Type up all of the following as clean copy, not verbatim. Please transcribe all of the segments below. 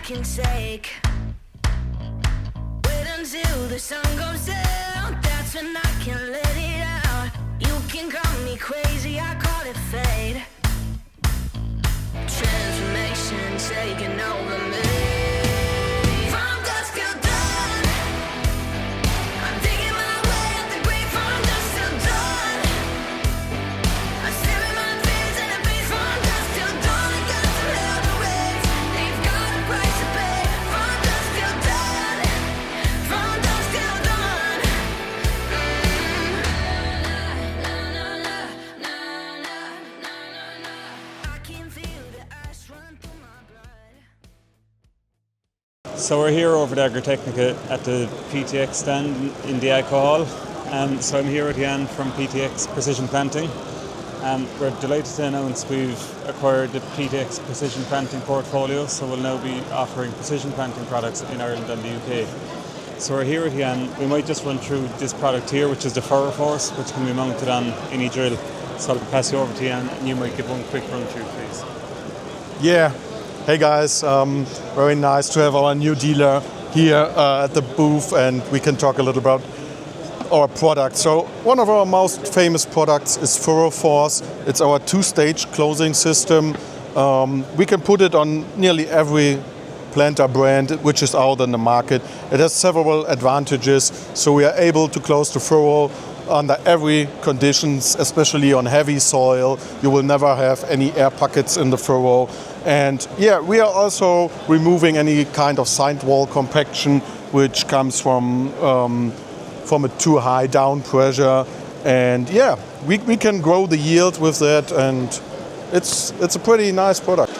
can take. Wait until the sun goes down, that's when I can let it out. You can call me crazy, I call it fate. Transformation taking over me. From dusk till dawn, I'm digging my way up the grave. From dusk till dawn, I'm staring my fears in the face. From dusk till dawn, I got some hell to raise. They've got a price to pay. From dusk till dawn, from dusk till dawn. I can feel the ice run through my blood. So we're here over at Agritechnica at the PTX stand in the Ag Hall. So I'm here with Jan from PTX Precision Planting. We're delighted to announce we've acquired the PTX Precision Planting portfolio, so we'll now be offering precision planting products in Ireland and the UK. So we're here with Jan. We might just run through this product here, which is the Furrow Force, which can be mounted on any drill. So I'll pass you over to Jan and you might give one quick run through, please. Yeah, hey guys, very nice to have our new dealer here at the booth, and we can talk a little about our product. So one of our most famous products is Furrow Force. It's our two-stage closing system. We can put it on nearly every planter brand which is out in the market. It has several advantages, so we are able to close the furrow under every conditions, especially on heavy soil. You will never have any air pockets in the furrow. And yeah, we are also removing any kind of sidewall compaction which comes from a too high down pressure. And yeah, we can grow the yield with that, and it's a pretty nice product.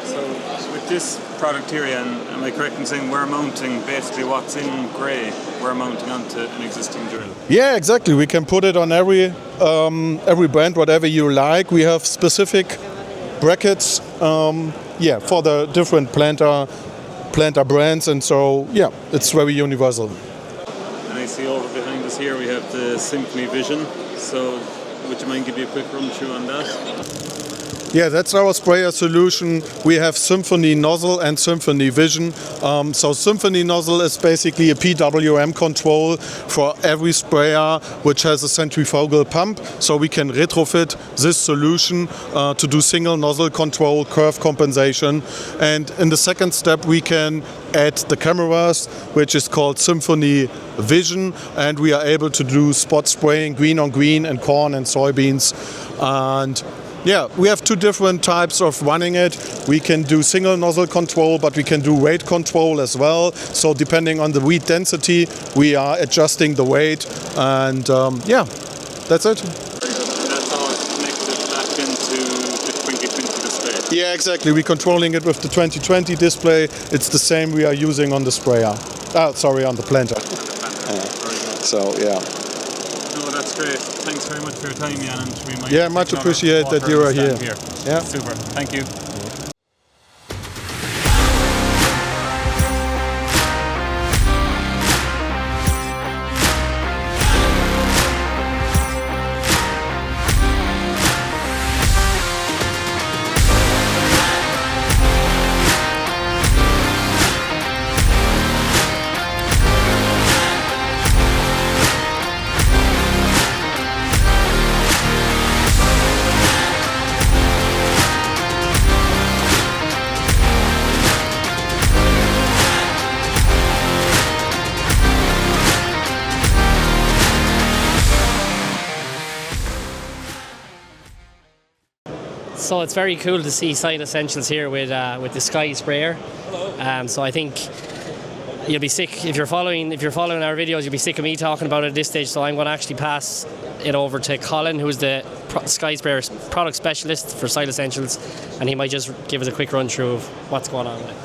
So with this product here, Jan, am I correct in saying we're mounting basically what's in grey, we're mounting onto an existing drill? Yeah, exactly. We can put it on every brand, whatever you like. We have specific brackets, for the different planter brands, and so yeah, it's very universal. And I see over behind us here we have the Symphony Vision. So would you mind giving me a quick run through on that? Yeah, that's our sprayer solution. We have Symphony Nozzle and Symphony Vision. So Symphony Nozzle is basically a PWM control for every sprayer which has a centrifugal pump. So we can retrofit this solution to do single nozzle control, curve compensation. And in the second step we can add the cameras, which is called Symphony Vision, and we are able to do spot spraying, green on green, and corn and soybeans. And yeah, we have two different types of running it. We can do single nozzle control, but we can do weight control as well. So depending on the weed density, we are adjusting the weight, and yeah, that's it. That's all connected back into the 2020 display. Yeah, exactly. We're controlling it with the 2020 display. It's the same we are using on the sprayer. On the planter. So yeah. No, that's great. Thanks very much for your time, Jan. And we might much appreciate that you are here. Yeah. Super. Thank you. So it's very cool to see Site Essentials here with the Sky sprayer. So I think you'll be sick if you're following our videos. You'll be sick of me talking about it at this stage. So I'm going to actually pass it over to Colin, who's the Sky sprayer product specialist for Site Essentials, and he might just give us a quick run through of what's going on with it.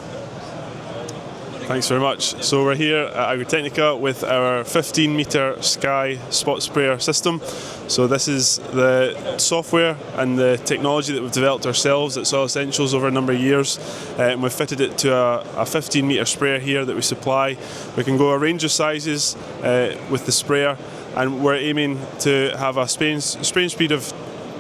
Thanks very much. So we're here at Agritechnica with our 15-metre Sky spot sprayer system. So this is the software and the technology that we've developed ourselves at Soil Essentials over a number of years. And we've fitted it to a 15-metre sprayer here that we supply. We can go a range of sizes with the sprayer, and we're aiming to have a spraying speed of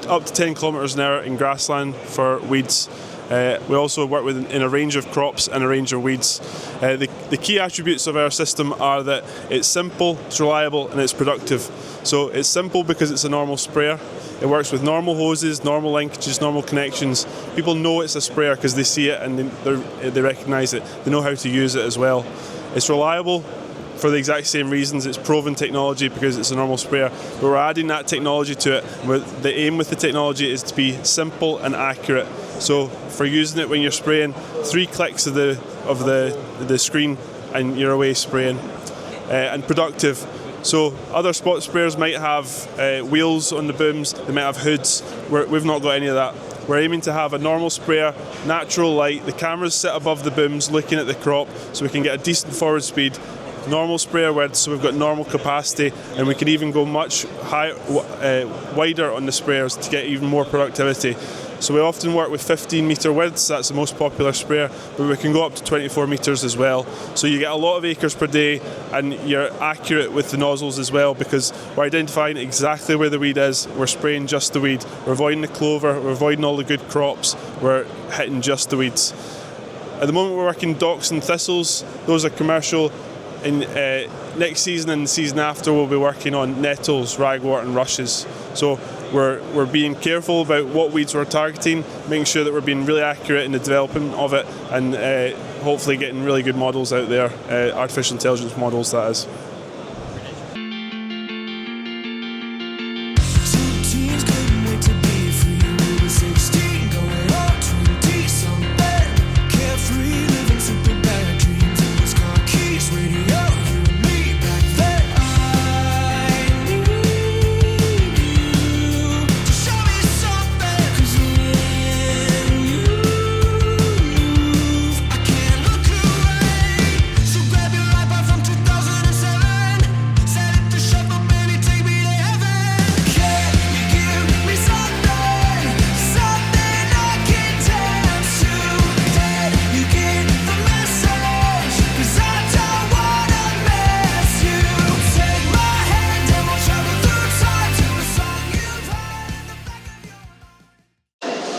up to 10 kilometres an hour in grassland for weeds. We also work in a range of crops and a range of weeds. The key attributes of our system are that it's simple, it's reliable, and it's productive. So it's simple because it's a normal sprayer. It works with normal hoses, normal linkages, normal connections. People know it's a sprayer because they see it and they recognise it. They know how to use it as well. It's reliable for the exact same reasons. It's proven technology because it's a normal sprayer. But we're adding that technology to it. The aim with the technology is to be simple and accurate. So for using it when you're spraying, 3 clicks of the screen and you're away spraying. And productive. So other spot sprayers might have wheels on the booms, they might have hoods. We've not got any of that. We're aiming to have a normal sprayer, natural light, the cameras sit above the booms looking at the crop so we can get a decent forward speed, normal sprayer width so we've got normal capacity, and we can even go much wider on the sprayers to get even more productivity. So we often work with 15 metre widths, that's the most popular sprayer, but we can go up to 24 metres as well. So you get a lot of acres per day and you're accurate with the nozzles as well because we're identifying exactly where the weed is, we're spraying just the weed, we're avoiding the clover, we're avoiding all the good crops, we're hitting just the weeds. At the moment we're working docks and thistles, those are commercial. In next season and the season after we'll be working on nettles, ragwort and rushes. So we're being careful about what weeds we're targeting, making sure that we're being really accurate in the development of it and hopefully getting really good models out there, artificial intelligence models that is.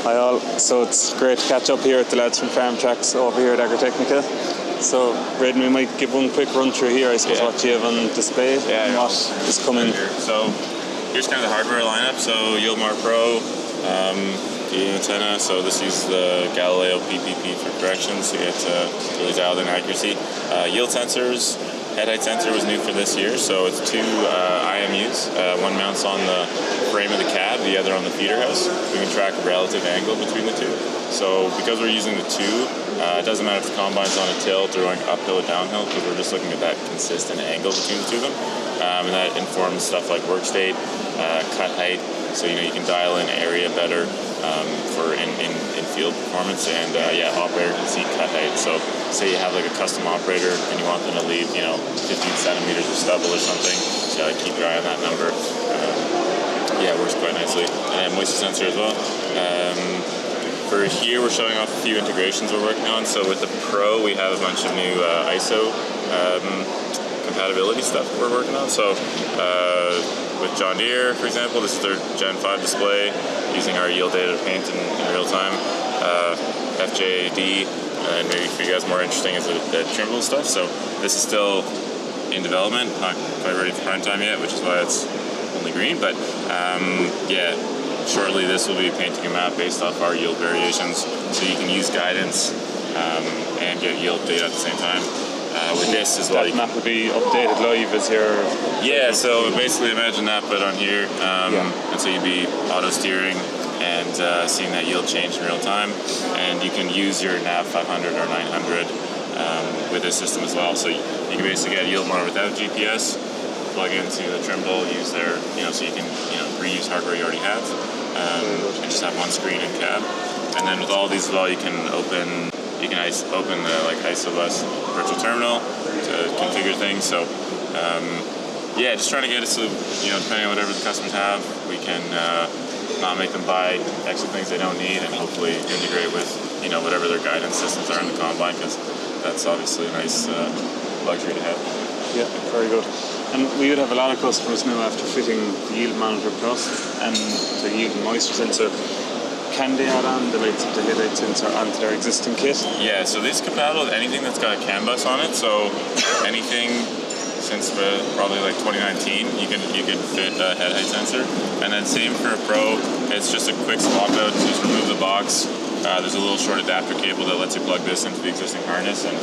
Hi all, so it's great to catch up here with the lads from Farm Tracks over here at Agritechnica. So Braden, we might give one quick run through here, I suppose, what you have on display and what is coming. So here's kind of the hardware lineup. So Yieldmar Pro, the antenna, so this uses the Galileo PPP for corrections to get really dialed in accuracy. Yield sensors, head height sensor was new for this year, so it's 2 IMUs. One mounts on the frame of the cab, the other on the feeder house. We can track relative angle between the two. So because we're using the 2, it doesn't matter if the combine's on a tilt or going uphill or downhill, because we're just looking at that consistent angle between the 2 of them. And that informs stuff like work state, cut height, so you can dial in area better for in field performance, and operator can see cut height. So say you have like a custom operator and you want them to leave 15 centimeters of stubble or something, so keep your eye on that number. It works quite nicely. And moisture sensor as well. For here we're showing off a few integrations we're working on. So with the Pro we have a bunch of new ISO compatibility stuff we're working on. So with John Deere, for example, this is their Gen 5 display using our yield data to paint in real time. FJD, and maybe for you guys more interesting is the Trimble stuff. So this is still in development, not quite ready for prime time yet, which is why it's only green. But shortly this will be painting a map based off our yield variations, so you can use guidance and get yield data at the same time. With this as well, that map will be updated live as your... Yeah, so basically imagine that, but on here, and so you'd be auto steering and seeing that yield change in real time, and you can use your nav 500 or 900 with this system as well. So you can basically get Yieldmar without GPS, plug into the Trimble, use their, so you can reuse hardware you already have, and just have one screen and cab. And then with all these as well, you can open the ISOBus virtual terminal to configure things. So just trying to get it so depending on whatever the customers have, we can not make them buy extra things they don't need, and hopefully integrate with whatever their guidance systems are in the combine, because that's obviously a nice luxury to have. Yeah, very good. And we would have a lot of customers now after fitting the Yield Monitor Plus and the Yield and Moisture Sensor can they add on the lights of the headlight sensor onto their existing kit? Yeah, so this is compatible with anything that's got a CAN bus on it. So anything since probably like 2019, you can fit a headlight sensor. And then same for a Pro. It's just a quick swap out. So just remove the box. There's a little short adapter cable that lets you plug this into the existing harness, and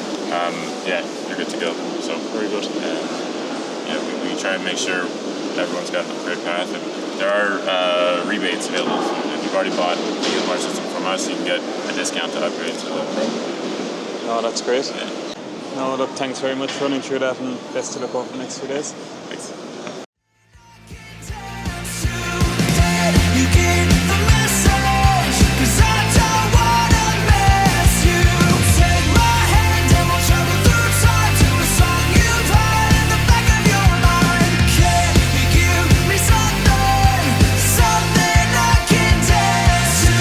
yeah, you're good to go. So Very good. yeah, we try and make sure everyone's got an upgrade path, and there are rebates available. If you've already bought the Yield system from us, you can get a discount to upgrade to the Pro. No, that's great. Yeah. No, look, thanks very much for running through that, and best of luck over the next few days. Thanks. You get the message, 'cause I don't wanna miss you. Take my hand and we'll travel through time to a song you've heard in the back of your mind. Can you give me something, something I can dance to?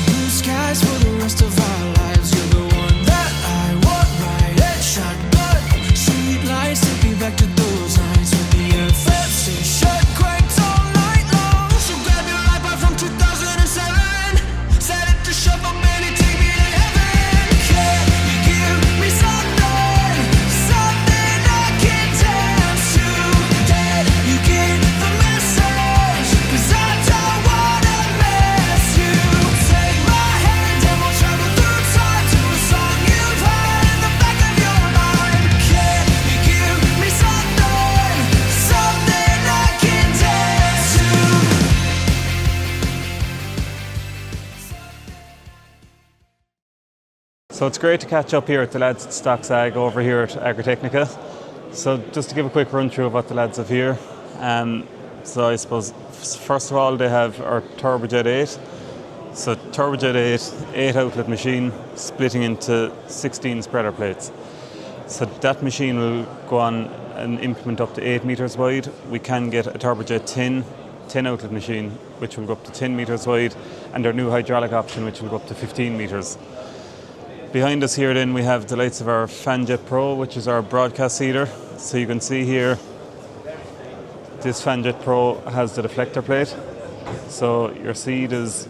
Blue skies for the rest of our lives. You're the one that I want, right and shotgun. Street lights take me back to those nights when the FM station cranked all night long. So grab your iPod from 2007, set it to shuffle, man, and take me to heaven. Can you give me something, something I can dance to? Did you get the message? 'Cause I don't wanna miss you. Take my hand and we'll travel through time to a song you've heard in the back of your mind. Can you give me something, something I can dance to? So it's great to catch up here at the lads at Stocks Ag over here at Agritechnica. So just to give a quick run through of what the lads have here. So I suppose first of all they have our Turbojet 8. So Turbojet 8 outlet machine splitting into 16 spreader plates. So that machine will go on an implement up to 8 meters wide. We can get a Turbojet 10 outlet machine which will go up to 10 meters wide, and our new hydraulic option which will go up to 15 meters. Behind us here then we have the lights of our FanJet Pro, which is our broadcast heater. So you can see here this FanJet Pro has the deflector plate. So your seed is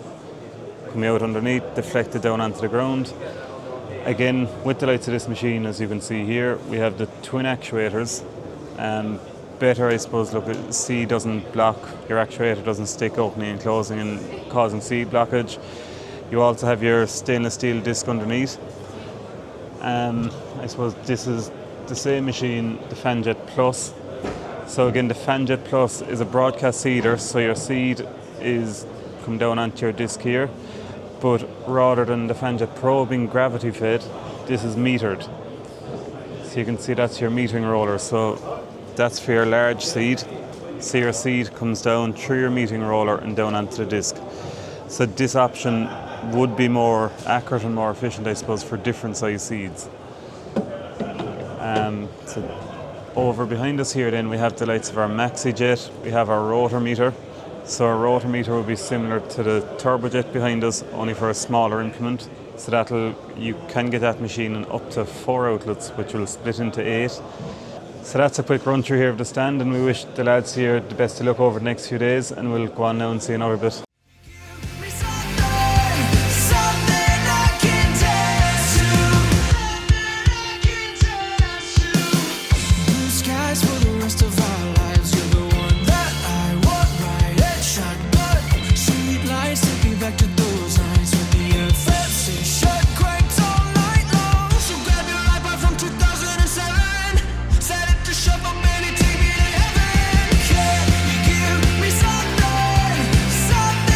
coming out underneath, deflected down onto the ground. Again, with the lights of this machine, as you can see here, we have the twin actuators. Better, I suppose, look, seed doesn't block, your actuator doesn't stick opening and closing and causing seed blockage. You also have your stainless steel disc underneath. I suppose this is the same machine, the FanJet Plus. So again, the FanJet Plus is a broadcast seeder, so your seed is come down onto your disc here. But rather than the FanJet Pro being gravity fed, this is metered. So you can see that's your metering roller. So that's for your large seed. So your seed comes down through your metering roller and down onto the disc. So this option would be more accurate and more efficient, I suppose, for different size seeds. So over behind us here then we have the lights of our MaxiJet, we have our rotor meter. So our rotor meter will be similar to the Turbojet behind us, only for a smaller implement. So you can get that machine in up to 4 outlets, which will split into 8. So that's a quick run through here of the stand, and we wish the lads here the best of luck over the next few days, and we'll go on now and see another bit. Me something, something I can dance to. Blue skies for the rest of our lives. You're the one that I want, right and shotgun. Street lights take me back to those nights when the FM station cranked all night long. So grab your iPod from 2007, set it to shuffle, man, and take me to heaven. Can you give me something, something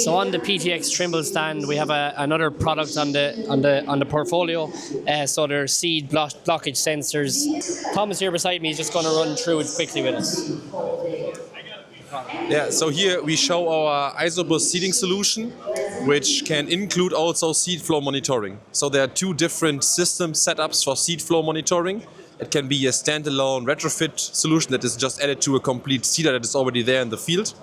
So on the PTX Trimble stand, we have another product on the portfolio. So there are seed blockage sensors. Thomas here beside me is just going to run through it quickly with us. Yeah, so here we show our isobus seeding solution, which can include also seed flow monitoring. So there are two different system setups for seed flow monitoring. It can be a standalone retrofit solution that is just added to a complete seeder that is already there in the field,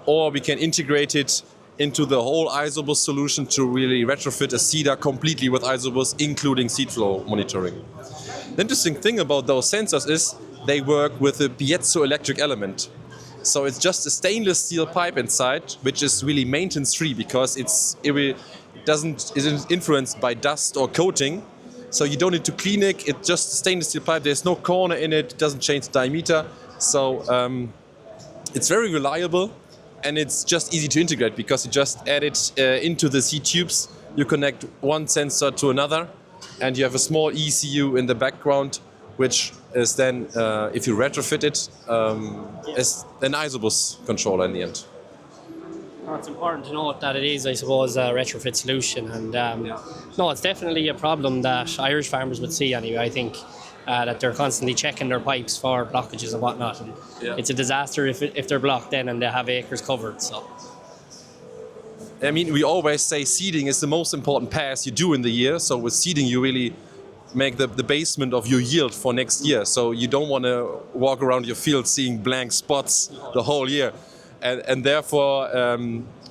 or we can integrate it into the whole isobus solution to really retrofit a seeder completely with isobus, including seed flow monitoring. The interesting thing about those sensors is they work with a piezoelectric element. So it's just a stainless steel pipe inside, which is really maintenance free because it isn't influenced by dust or coating. So you don't need to clean it. It's just a stainless steel pipe. There's no corner in it. It doesn't change the diameter. So it's very reliable, and it's just easy to integrate because you just add it into the seed tubes. You connect one sensor to another, and you have a small ECU in the background, which is then, if you retrofit it, is an isobus controller in the end. Well, it's important to note that it is, I suppose, a retrofit solution, and no, it's definitely a problem that Irish farmers would see anyway. I think that they're constantly checking their pipes for blockages and whatnot, and it's a disaster if they're blocked then and they have acres covered. So, I mean, we always say seeding is the most important pass you do in the year. So with seeding, you really make the basement of your yield for next year. So you don't want to walk around your field seeing blank spots the whole year. And therefore, I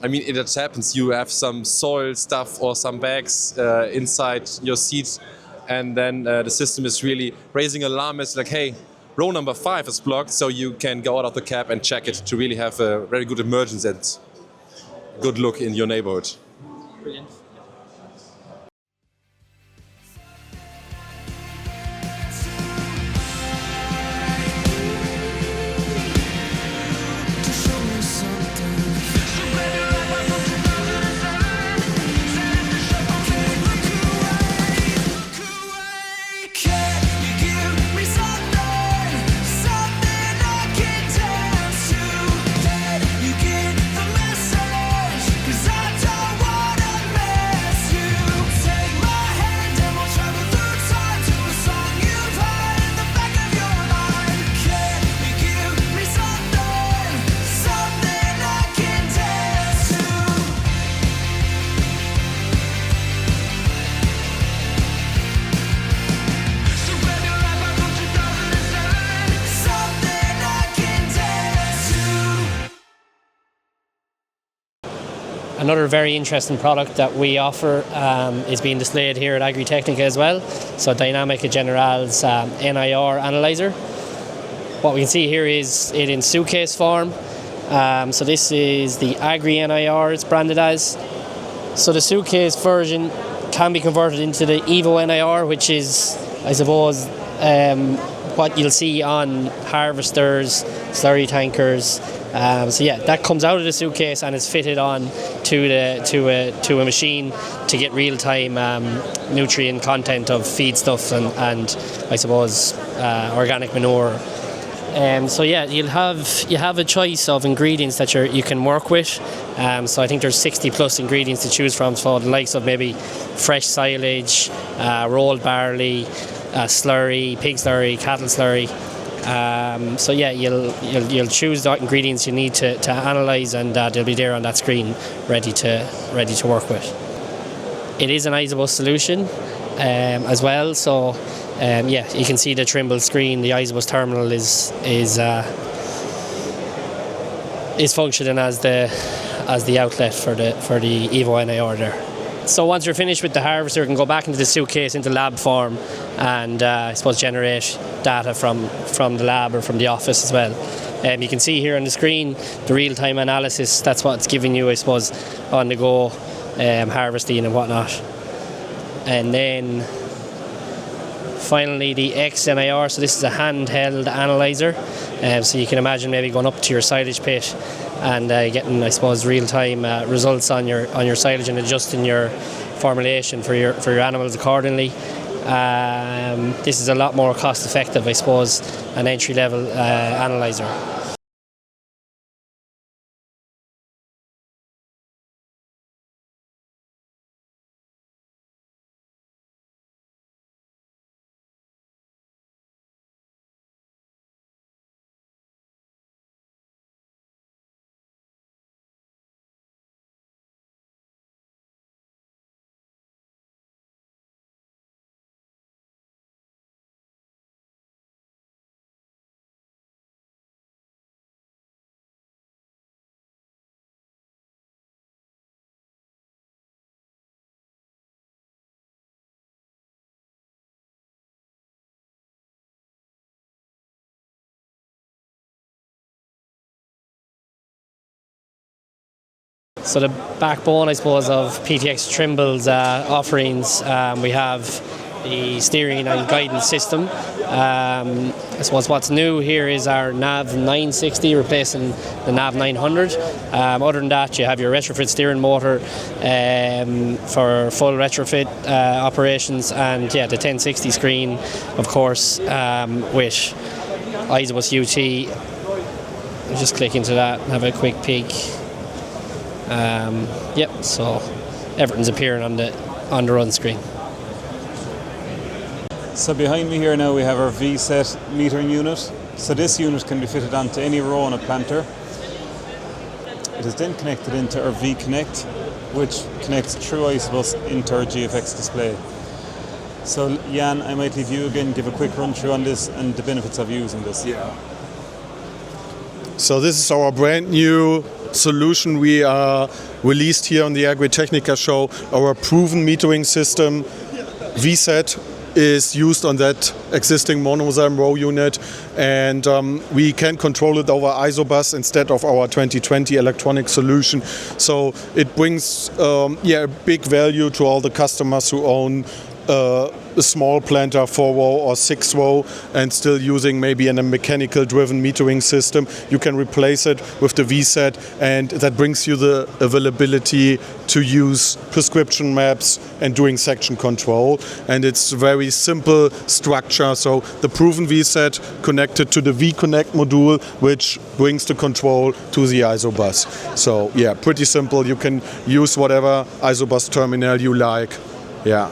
mean, it happens. You have some soil stuff or some bags inside your seeds, and then the system is really raising alarm. It's like, hey, row number 5 is blocked, so you can go out of the cab and check it to really have a very good emergence and good look in your neighborhood. brilliant. Another very interesting product that we offer is being displayed here at Agritechnica as well. So Dynamica General's NIR analyzer. What we can see here is it in suitcase form. So this is the Agri NIR it's branded as. So the suitcase version can be converted into the Evo NIR, which is, I suppose, what you'll see on harvesters, slurry tankers. So yeah, that comes out of the suitcase and is fitted on to a machine to get real-time nutrient content of feedstuffs and I suppose organic manure. So yeah, you have a choice of ingredients that you can work with. So I think there's 60 plus ingredients to choose from. So the likes of maybe fresh silage, rolled barley, slurry, pig slurry, cattle slurry. So yeah, you'll choose the ingredients you need to analyse, and they'll be there on that screen, ready to work with. It is an isobus solution as well. So yeah, you can see the Trimble screen. The isobus terminal is functioning as the outlet for the Evo NIR there. So once you're finished with the harvester, you can go back into the suitcase into lab form and I suppose generate data from the lab or from the office as well. You can see here on the screen the real-time analysis. That's what it's giving you, I suppose, on the go harvesting and whatnot. And then finally the XNIR. So this is a handheld analyzer. So you can imagine maybe going up to your silage pit and getting, I suppose, real-time results on your silage and adjusting your formulation for your animals accordingly. This is a lot more cost-effective, I suppose, an entry-level analyzer. So the backbone, I suppose, of PTX Trimble's offerings, we have the steering and guidance system. I suppose what's new here is our Nav 960 replacing the Nav 900. Other than that, you have your retrofit steering motor for full retrofit operations, and the 1060 screen, of course, with Isobus UT. I'll just click into that and have a quick peek. So everything's appearing on the run screen. So behind me here now we have our VSET metering unit. So this unit can be fitted onto any row on a planter. It is then connected into our V-Connect, which connects through Isobus into our GFX display. So Jan, I might leave you again, give a quick run through on this and the benefits of using this. Yeah. So this is our brand new solution we released here on the Agritechnica show, our proven metering system. VSET is used on that existing monosem row unit, and we can control it over Isobus instead of our 2020 electronic solution. So it brings a big value to all the customers who own a small planter, 4-row or 6-row, and still using maybe a mechanical driven metering system. You can replace it with the VSET, and that brings you the availability to use prescription maps and doing section control. And it's very simple structure. So the proven VSET connected to the V-Connect module, which brings the control to the Isobus. So yeah, pretty simple. You can use whatever Isobus terminal you like. Yeah.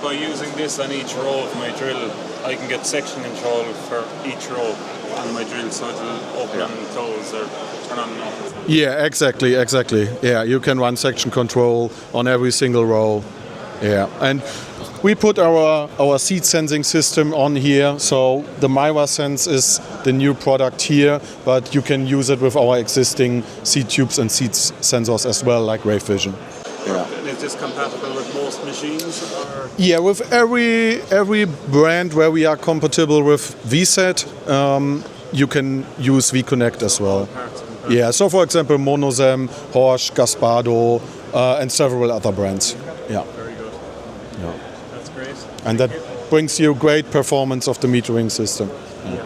By using this on each row of my drill, I can get section control for each row on my drill, so it'll open and close or turn on and off. Yeah, exactly. Yeah, you can run section control on every single row. Yeah, and we put our seat sensing system on here, so the MyraSense is the new product here, but you can use it with our existing seat tubes and seat sensors as well, like Wave Vision. Yeah. And is this compatible with most machines? Or? Yeah, with every brand where we are compatible with VSET, you can use V-Connect as well. Yeah, so for example, Monosem, Horsch, Gaspardo, and several other brands. Yeah. Very good. Yeah. That's great. And that brings you great performance of the metering system. Yeah.